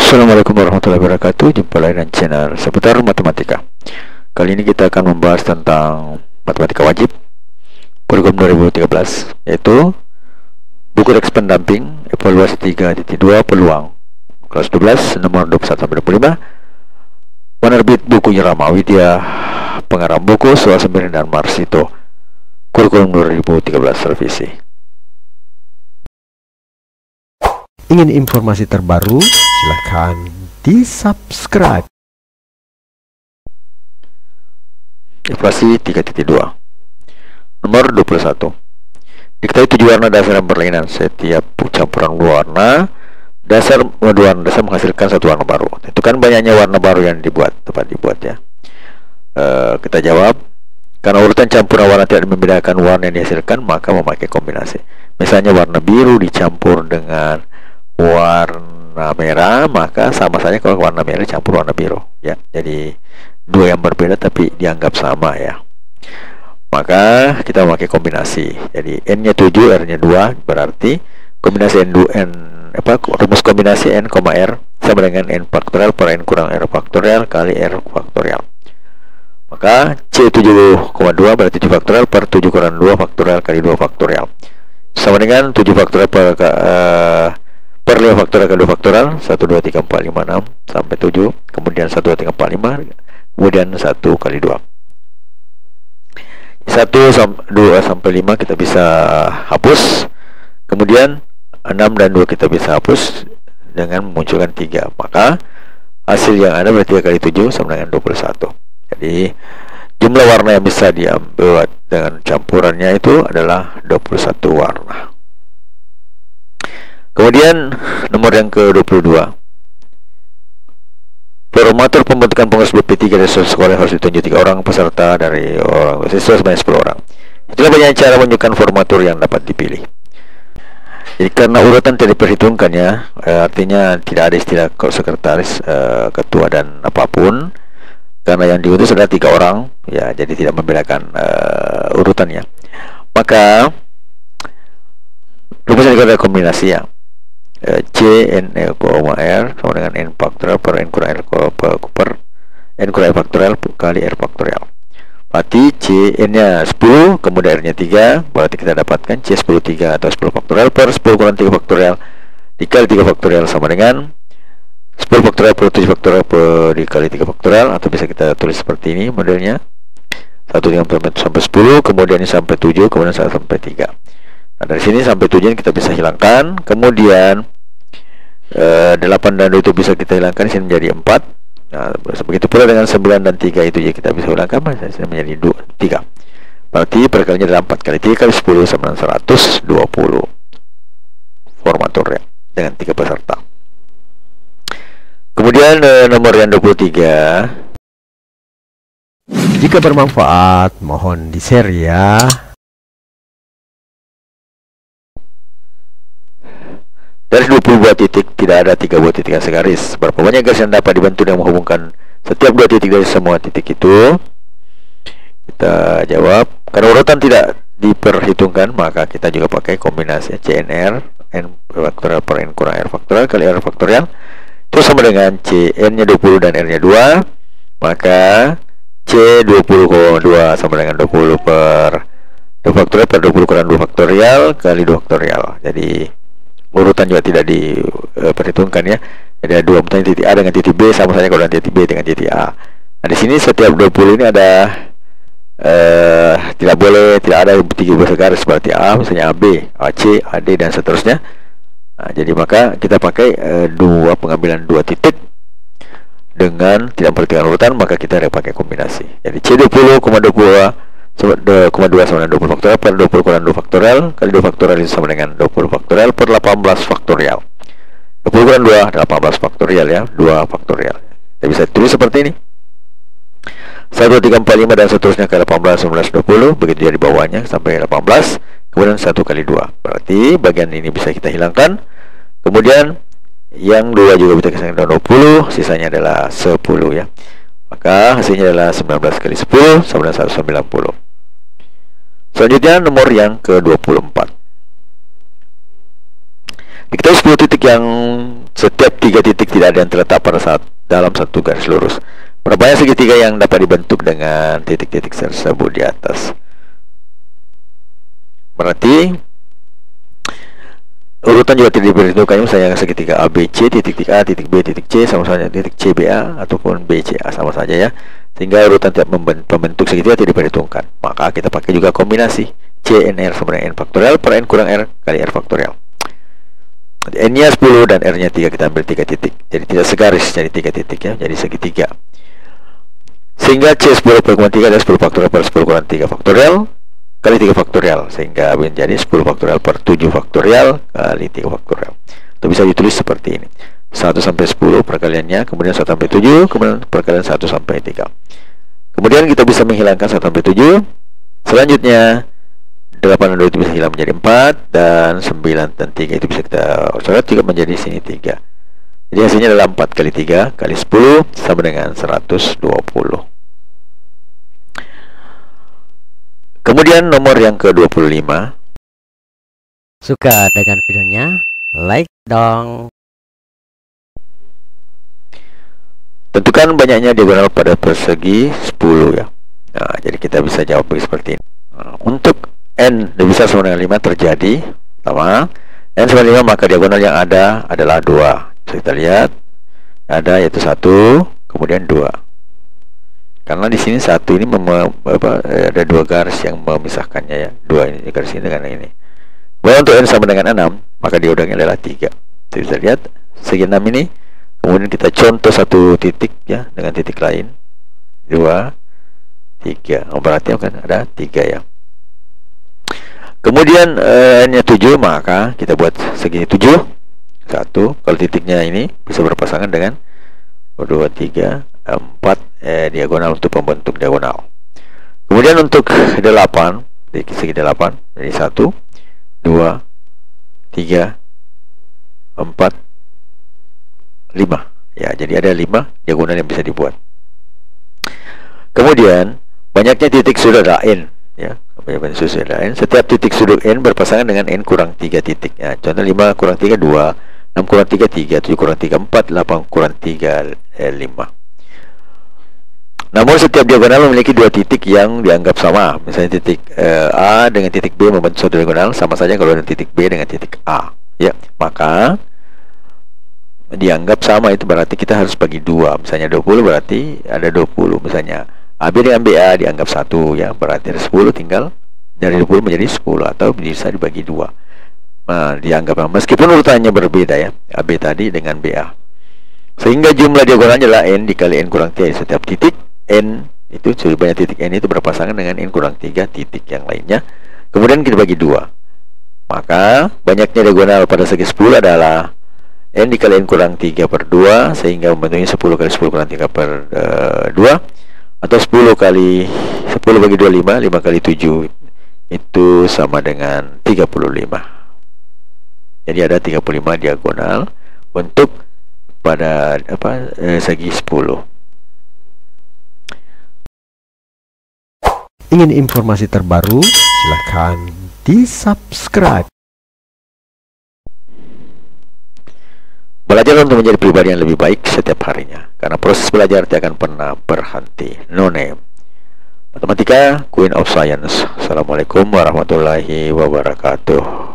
Assalamualaikum warahmatullahi wabarakatuh. Jumpa lagi dengan channel seputar matematika. Kali ini kita akan membahas tentang matematika wajib program 2013, yaitu buku teks pendamping evaluasi 3.2 peluang kelas 12 nomor 21-25. Penerbit bukunya Rama Widya, pengarang buku Suasa Mirin dan Marsito, kurikulum 2013 revisi. Ingin informasi terbaru? Silahkan di-subscribe. Evaluasi 3.2 nomor 21. Diketahui 7 warna dasar yang berlainan. Setiap campuran warna dasar menghasilkan satu warna baru. Tentukan banyaknya warna baru yang dapat dibuat ya. Kita jawab, karena urutan campuran warna tidak membedakan warna yang dihasilkan, maka memakai kombinasi. Misalnya warna biru dicampur dengan warna merah, maka sama saja kalau warna merah campur warna biru ya. Jadi dua yang berbeda tapi dianggap sama ya. Maka kita memakai kombinasi. Jadi n nya 7, r nya 2, berarti kombinasi rumus kombinasi n, r sama dengan n faktorial per n kurang r faktorial kali r faktorial. Maka c 7,2 berarti 7 faktorial per 7 kurang 2 faktorial kali 2 faktorial sama dengan 7 faktorial per 5 faktorial kali 2 faktorial, 1, 2, 3, 4, 5, 6 sampai 7, kemudian 1, 2, 3, 4, 5, kemudian 1 kali 2. 1, 2 sampai 5 kita bisa hapus, kemudian 6 dan 2 kita bisa hapus dengan memunculkan 3. Maka hasil yang ada berarti 3 kali 7 sama dengan 21. Jadi jumlah warna yang bisa diambil dengan campurannya itu adalah 21 warna. Kemudian nomor yang ke-22, formatur pembentukan pengurus BP3 dari sekolah harus ditunjuk 3 orang peserta dari orang siswa sebanyak 10 orang. Itulah banyak cara menunjukkan formatur yang dapat dipilih. Jadi karena urutan tidak diperhitungkan ya, artinya tidak ada istilah sekretaris, ketua dan apapun, karena yang diutus adalah 3 orang ya, jadi tidak membedakan urutannya. Maka rumusnya adalah kombinasi ya. C n r sama dengan n faktorial per n kurang r per n kurang r faktorial kali r faktorial. Berarti C n nya 10, kemudian r nya 3, berarti kita dapatkan C 10 3 atau 10 faktorial per 10 kurang 3 faktorial dikali 3 faktorial sama dengan 10 faktorial per 7 faktorial per dikali 3 faktorial, atau bisa kita tulis seperti ini modelnya, 1 sampai 10, kemudian ini sampai 7, kemudian 1 sampai 3. Nah, dari sini sampai 7 kita bisa hilangkan, kemudian 8 dan 2 itu bisa kita hilangkan, sini menjadi 4. Nah, begitu pula dengan 9 dan 3 itu ya kita bisa hilangkan, sini menjadi 3. Berarti perkaliannya adalah 4 kali 3 kali 10 sama dengan 120 formatur ya, dengan 3 peserta. Kemudian nomor yang 23. Jika bermanfaat, mohon di-share ya. Dari 20 buah titik tidak ada 3 buah titik yang segaris. Berapa banyak garis yang dapat dibentuk yang menghubungkan setiap 2 titik dari semua titik itu? Kita jawab, karena urutan tidak diperhitungkan, maka kita juga pakai kombinasi CNR n faktorial per n kurang r faktorial kali r faktorial. Itu sama dengan C n nya 20 dan r nya 2. Maka C 20,2 sama dengan 20 per 2 faktorial per 20 kurang 2 faktorial kali 2 faktorial. Jadi urutan juga tidak diperhitungkan ya. Jadi ada 2 misalnya titik A dengan titik B sama saja kalau dengan titik B dengan titik A. Nah di sini setiap 20 ini ada tidak ada titik bersegaris seperti A, misalnya AB, AC, AD dan seterusnya. Nah, jadi maka kita pakai pengambilan 2 titik dengan tidak memperhatikan urutan, maka kita ada pakai kombinasi. Jadi C 20,2 sama dengan 20 faktorial per 20 kurang 2 faktorial kali 2 faktorial itu sama dengan 20 faktorial per 18 faktorial. 20 kurang 2 18 faktorial ya, 2 faktorial. Kita bisa tulis seperti ini, 1, 2, 3, 4, 5 dan seterusnya ke 18, 19, 20. Begitu jadi bawahnya sampai 18, kemudian 1 kali 2. Berarti bagian ini bisa kita hilangkan. Kemudian yang 2 juga bisa kita hilangkan 20, sisanya adalah 10 ya. Maka hasilnya adalah 19 kali 10 sama dengan 190. Selanjutnya nomor yang ke-24. Diketahui 10 titik yang setiap 3 titik tidak ada yang terletak pada saat dalam satu garis lurus. Berapa banyak segitiga yang dapat dibentuk dengan titik-titik tersebut di atas? Berarti urutan juga tidak diberitahukan, misalnya segitiga ABC, titik A, titik B, titik C sama saja, titik CBA ataupun BCA sama saja ya. Sehingga urutan tiap pembentuk segitiga tidak diperhitungkan. Maka kita pakai juga kombinasi CNR sama dengan N faktorial per N kurang R kali R faktorial. N-nya 10 dan R-nya 3, kita ambil 3 titik. Jadi tidak segaris, jadi 3 titik ya, jadi segitiga. Sehingga C 10 per 3 adalah 10 faktorial per 10 kurang 3 faktorial kali 3 faktorial, sehingga menjadi 10 faktorial per 7 faktorial kali 3 faktorial. Itu bisa ditulis seperti ini. 1 sampai 10 perkaliannya, kemudian 1 sampai 7, kemudian perkalian 1 sampai 3. Kemudian kita bisa menghilangkan 1 sampai 7. Selanjutnya 8 dan 2 itu bisa hilang menjadi 4, dan 9 dan 3 itu bisa kita coret juga menjadi sini 3. Jadi hasilnya adalah 4 kali 3 kali 10 sama dengan 120. Kemudian nomor yang ke-25. Suka dengan videonya? Like dong. Tentukan banyaknya diagonal pada persegi 10 ya. Nah, jadi kita bisa jawab seperti ini. Untuk N lebih besar sama dengan 5 terjadi pertama, N sama 5 maka diagonal yang ada adalah 2. Bisa kita lihat ada yaitu 1, kemudian 2. Karena di sini 1 ini ada 2 garis yang memisahkannya ya. 2 ini garis ini dengan ini. Kemudian untuk N sama dengan 6 maka diagonalnya adalah 3. Jadi bisa lihat segi 6 ini. Kemudian kita contoh satu titik ya dengan titik lain. 2, 3. Berarti kan ada 3 ya. Kemudian N-nya 7 maka kita buat segini 7. 1. Kalau titiknya ini bisa berpasangan dengan 2, 3, 4 diagonal untuk pembentuk diagonal. Kemudian untuk 8 di segi 8 dari 1, 2, 3, 4, 5 ya, jadi ada 5 diagonal yang bisa dibuat. Kemudian banyaknya titik sudut N ya, banyak sudut N. Setiap titik sudut N berpasangan dengan N kurang 3 titik ya. Contoh 5 kurang 3 2, 6 kurang 3 3, 7 kurang 3 4, 8 kurang 3 5. Namun setiap diagonal memiliki 2 titik yang dianggap sama. Misalnya titik A dengan titik B membentuk suatu diagonal, sama saja kalau ada titik B dengan titik A ya. Maka dianggap sama itu berarti kita harus bagi 2. Misalnya 20 berarti ada 20. Misalnya AB dengan BA dianggap 1 ya, berarti ada 10, tinggal dari 20 menjadi 10 atau bisa dibagi 2. Nah, dianggap sama meskipun urutannya berbeda ya, AB tadi dengan BA. Sehingga jumlah diagonalnya adalah N dikali N kurang 3. Setiap titik N itu sudah banyak titik N itu berpasangan dengan N kurang 3 titik yang lainnya. Kemudian kita bagi 2. Maka banyaknya diagonal pada segi 10 adalah N dikali N kurang 3 per 2, sehingga membentuknya 10 kali 10 kurang 3 per 2, atau 10 kali 10 bagi 2 5, 5 kali 7 itu sama dengan 35. Jadi ada 35 diagonal untuk pada segi 10. Ingin informasi terbaru? Silahkan di-subscribe. Belajar untuk menjadi pribadi yang lebih baik setiap harinya, karena proses belajar tidak akan pernah berhenti. No name. Matematika, Queen of Science. Assalamualaikum warahmatullahi wabarakatuh.